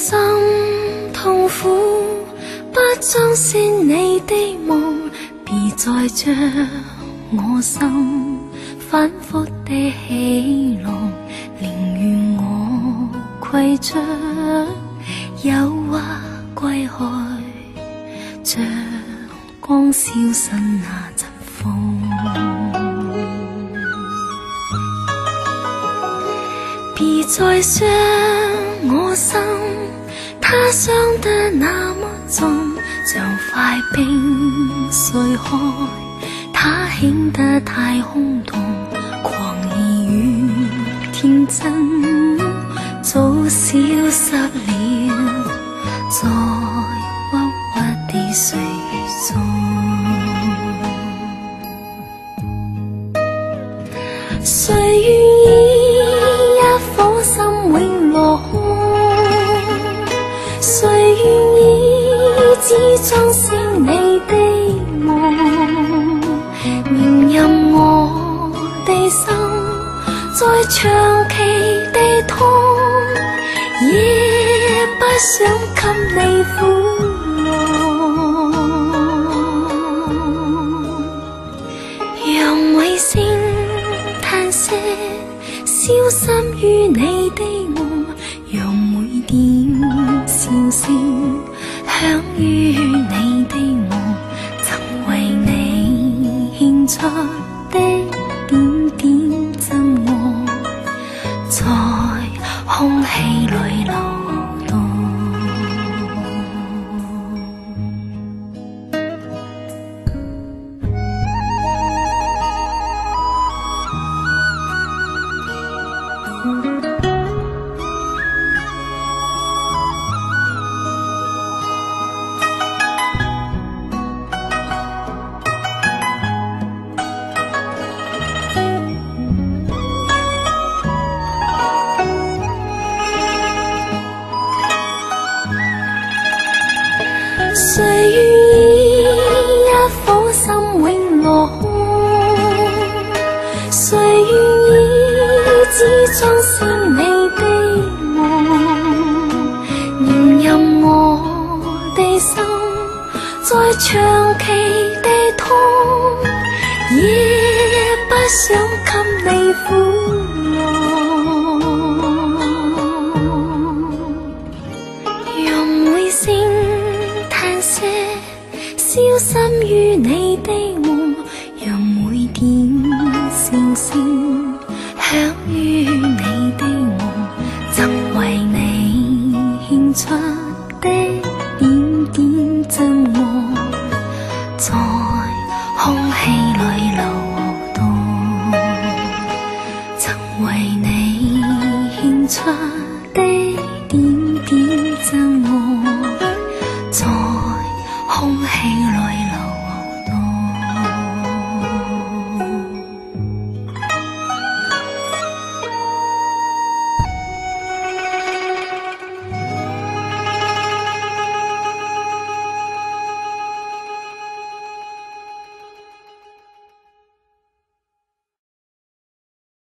心痛苦，不將是你的夢，別再將我心反覆地起落，寧願我攜着憂鬱歸去，像光消失那陣風。別再傷我心，它傷得那麼重，像塊冰碎開，它顯得太空洞，狂意與天真早消失了，在鬱鬱的歲月中。誰願意一顆心永落空？誰願意只將是你的夢？任任我的心再長期地痛，也不想給你苦惱。讓衛星嘆息消失於你的夢，讓每點笑聲響於你的夢，曾為你獻出的點點真愛，在空氣裏流動。誰願意一顆心永落空？誰願意只將是你的夢？任任我的心再長期地痛，也不想給你苦惱。讓每聲嘆息消失於你的夢，讓每點笑聲響於你的夢，曾為你獻出的點點真愛，在空氣裏流動。曾為你獻出的點點真愛，在空氣裏